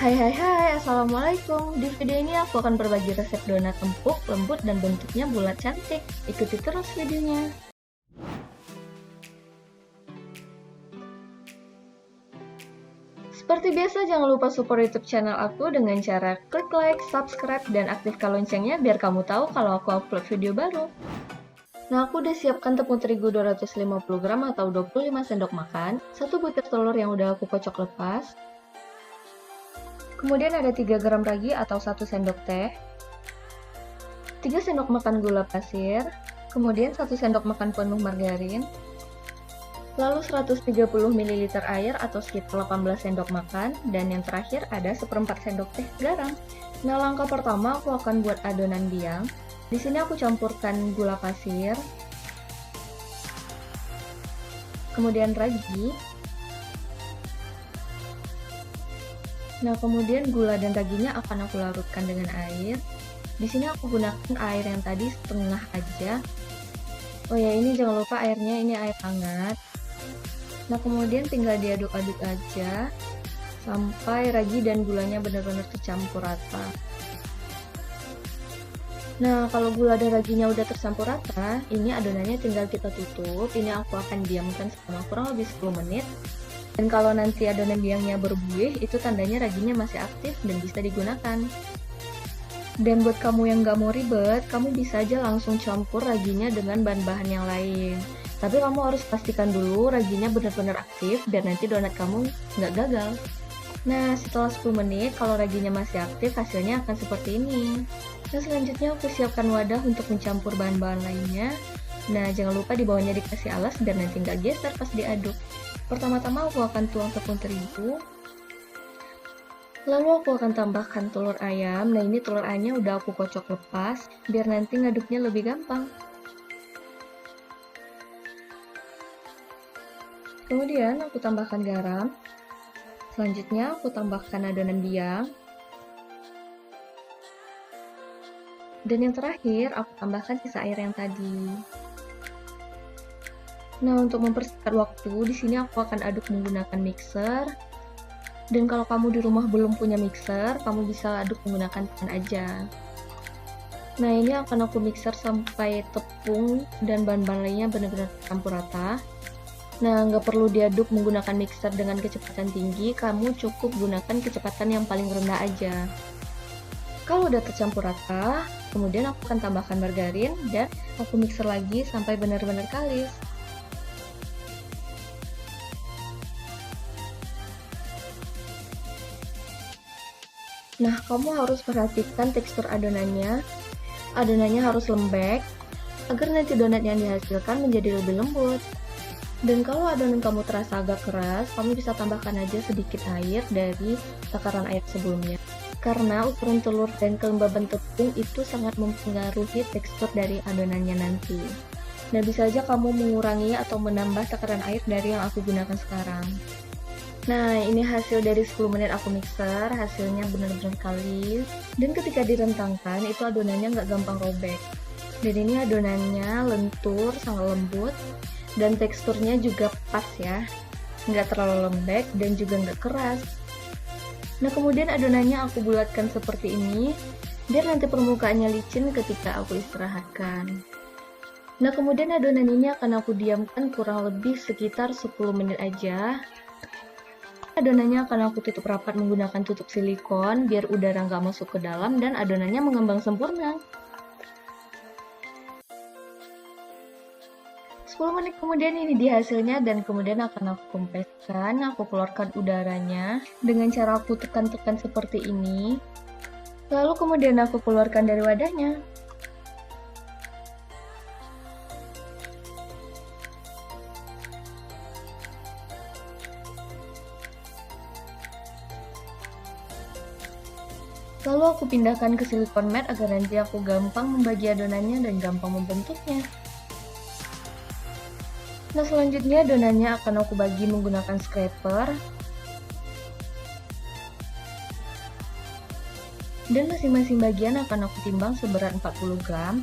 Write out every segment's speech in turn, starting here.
Hai hai hai, Assalamualaikum. Di video ini aku akan berbagi resep donat empuk, lembut, dan bentuknya bulat cantik. Ikuti terus videonya. Seperti biasa, jangan lupa support YouTube channel aku dengan cara klik like, subscribe, dan aktifkan loncengnya biar kamu tahu kalau aku upload video baru. Nah, aku udah siapkan tepung terigu 250 gram atau 25 sendok makan, 1 butir telur yang udah aku kocok lepas, kemudian ada 3 gram ragi atau 1 sendok teh, 3 sendok makan gula pasir, kemudian 1 sendok makan penuh margarin, lalu 130 ml air atau sekitar 18 sendok makan, dan yang terakhir ada 1/4 sendok teh garam. Nah, langkah pertama aku akan buat adonan biang. Di sini aku campurkan gula pasir, kemudian ragi. Nah, kemudian gula dan raginya akan aku larutkan dengan air. Di sini aku gunakan air yang tadi setengah aja. Oh ya, ini jangan lupa airnya ini air hangat. Nah, kemudian tinggal diaduk-aduk aja sampai ragi dan gulanya benar-benar tercampur rata. Nah, kalau gula dan raginya udah tercampur rata, ini adonannya tinggal kita tutup. Ini aku akan diamkan selama kurang lebih 10 menit. Dan kalau nanti adonan biangnya berbuih, itu tandanya raginya masih aktif dan bisa digunakan. Dan buat kamu yang nggak mau ribet, kamu bisa aja langsung campur raginya dengan bahan-bahan yang lain. Tapi kamu harus pastikan dulu raginya benar-benar aktif biar nanti donat kamu nggak gagal. Nah, setelah 10 menit, kalau raginya masih aktif, hasilnya akan seperti ini. Nah, selanjutnya aku siapkan wadah untuk mencampur bahan-bahan lainnya. Nah, jangan lupa di bawahnya dikasih alas biar nanti nggak geser pas diaduk. Pertama-tama aku akan tuang tepung terigu. Lalu aku akan tambahkan telur ayam. Nah, ini telur ayamnya udah aku kocok lepas, biar nanti ngaduknya lebih gampang. Kemudian aku tambahkan garam. Selanjutnya aku tambahkan adonan biang. Dan yang terakhir, aku tambahkan sisa air yang tadi. Nah, untuk mempersingkat waktu, di sini aku akan aduk menggunakan mixer. Dan kalau kamu di rumah belum punya mixer, kamu bisa aduk menggunakan tangan aja. Nah, ini akan aku mixer sampai tepung dan bahan-bahan lainnya benar-benar tercampur rata. Nah, nggak perlu diaduk menggunakan mixer dengan kecepatan tinggi, kamu cukup gunakan kecepatan yang paling rendah aja. Kalau udah tercampur rata, kemudian aku akan tambahkan margarin dan aku mixer lagi sampai benar-benar kalis. Nah, kamu harus perhatikan tekstur adonannya. Adonannya harus lembek, agar nanti donat yang dihasilkan menjadi lebih lembut. Dan kalau adonan kamu terasa agak keras, kamu bisa tambahkan aja sedikit air dari takaran air sebelumnya. Karena ukuran telur dan kelembaban tepung itu sangat mempengaruhi tekstur dari adonannya nanti. Nah, bisa aja kamu mengurangi atau menambah takaran air dari yang aku gunakan sekarang. Nah, ini hasil dari 10 menit aku mixer, hasilnya benar-benar kalis. Dan ketika direntangkan, itu adonannya nggak gampang robek. Dan ini adonannya lentur, sangat lembut, dan teksturnya juga pas ya. Nggak terlalu lembek dan juga nggak keras. Nah, kemudian adonannya aku bulatkan seperti ini, biar nanti permukaannya licin ketika aku istirahatkan. Nah, kemudian adonan ini akan aku diamkan kurang lebih sekitar 10 menit aja. Adonannya akan aku tutup rapat menggunakan tutup silikon, biar udara nggak masuk ke dalam dan adonannya mengembang sempurna. 10 menit kemudian ini dia hasilnya, dan kemudian akan aku kempeskan, aku keluarkan udaranya dengan cara aku tekan-tekan seperti ini. Lalu kemudian aku keluarkan dari wadahnya. Lalu aku pindahkan ke silikon mat agar nanti aku gampang membagi adonannya dan gampang membentuknya. Nah, selanjutnya adonannya akan aku bagi menggunakan scraper. Dan masing-masing bagian akan aku timbang seberat 40 gram.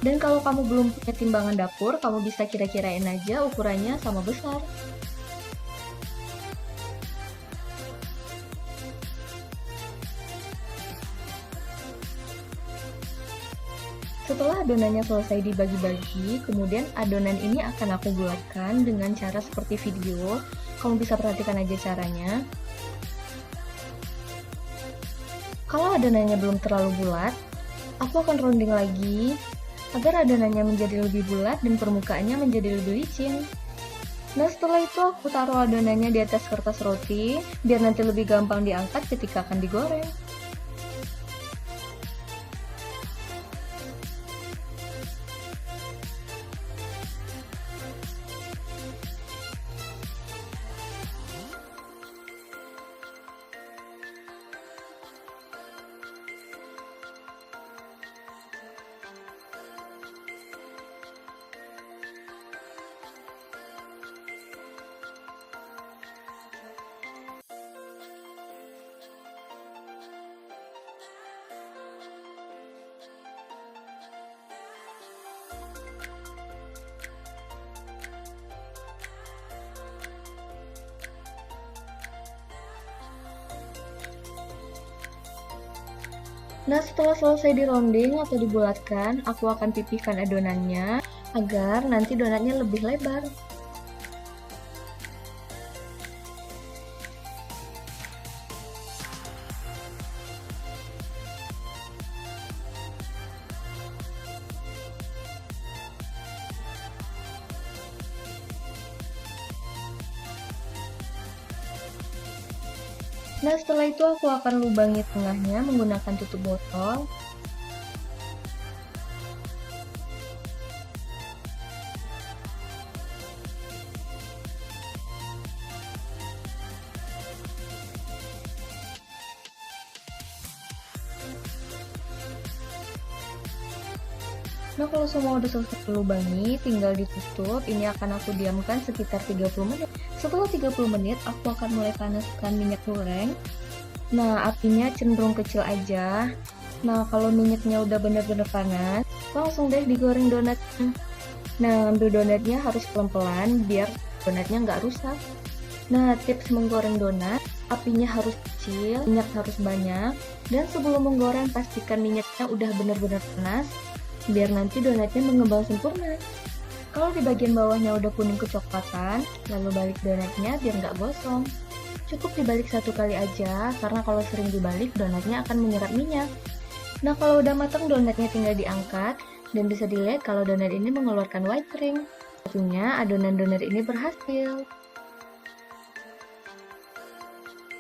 Dan kalau kamu belum punya timbangan dapur, kamu bisa kira-kirain aja ukurannya sama besar. Setelah adonannya selesai dibagi-bagi, kemudian adonan ini akan aku bulatkan dengan cara seperti video. Kamu bisa perhatikan aja caranya. Kalau adonannya belum terlalu bulat, aku akan rounding lagi agar adonannya menjadi lebih bulat dan permukaannya menjadi lebih licin. Nah, setelah itu aku taruh adonannya di atas kertas roti biar nanti lebih gampang diangkat ketika akan digoreng. Nah, setelah selesai di rounding atau dibulatkan, aku akan pipihkan adonannya agar nanti donatnya lebih lebar. Nah, setelah itu aku akan lubangi tengahnya menggunakan tutup botol. Nah, kalau semua udah selesai lubangi, tinggal ditutup. Ini akan aku diamkan sekitar 30 menit. Setelah 30 menit, aku akan mulai panaskan minyak goreng. Nah, apinya cenderung kecil aja. Nah, kalau minyaknya udah benar-benar panas, langsung deh digoreng donatnya. Nah, ambil donatnya harus pelan-pelan biar donatnya nggak rusak. Nah, tips menggoreng donat, apinya harus kecil, minyak harus banyak, dan sebelum menggoreng pastikan minyaknya udah benar-benar panas, biar nanti donatnya mengembang sempurna. Kalau di bagian bawahnya udah kuning kecoklatan, lalu balik donatnya biar nggak gosong. Cukup dibalik satu kali aja, karena kalau sering dibalik donatnya akan menyerap minyak. Nah, kalau udah matang donatnya tinggal diangkat, dan bisa dilihat kalau donat ini mengeluarkan white ring. Tentunya adonan donat ini berhasil.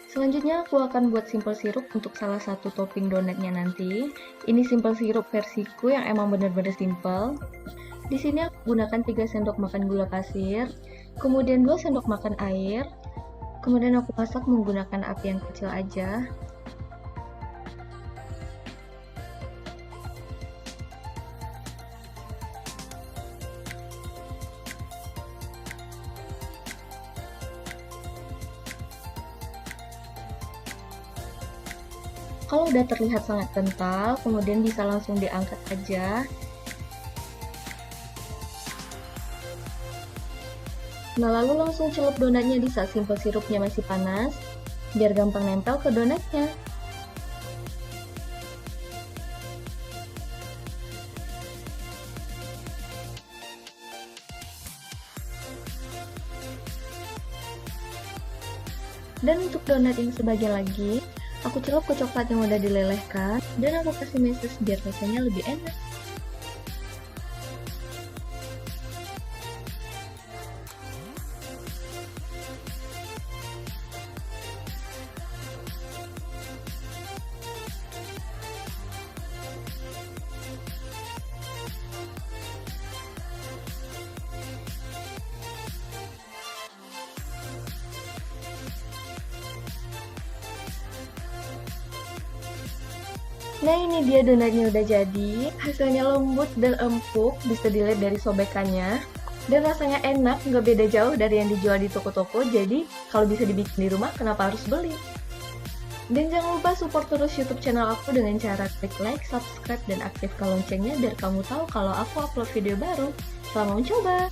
Selanjutnya aku akan buat simple sirup untuk salah satu topping donatnya nanti. Ini simple sirup versiku yang emang bener-bener simple. Di sini aku gunakan 3 sendok makan gula pasir, kemudian 2 sendok makan air, kemudian aku masak menggunakan api yang kecil aja. Kalau udah terlihat sangat kental, kemudian bisa langsung diangkat aja. Nah, lalu langsung celup donatnya di saat simple sirupnya masih panas, biar gampang nempel ke donatnya. Dan untuk donat yang sebagian lagi, aku celup ke coklat yang udah dilelehkan, dan aku kasih meses biar rasanya lebih enak. Nah, ini dia donatnya udah jadi. Hasilnya lembut dan empuk, bisa dilihat dari sobekannya. Dan rasanya enak, nggak beda jauh dari yang dijual di toko-toko. Jadi, kalau bisa dibikin di rumah, kenapa harus beli? Dan jangan lupa support terus YouTube channel aku dengan cara klik like, subscribe, dan aktifkan loncengnya biar kamu tahu kalau aku upload video baru. Selamat mencoba!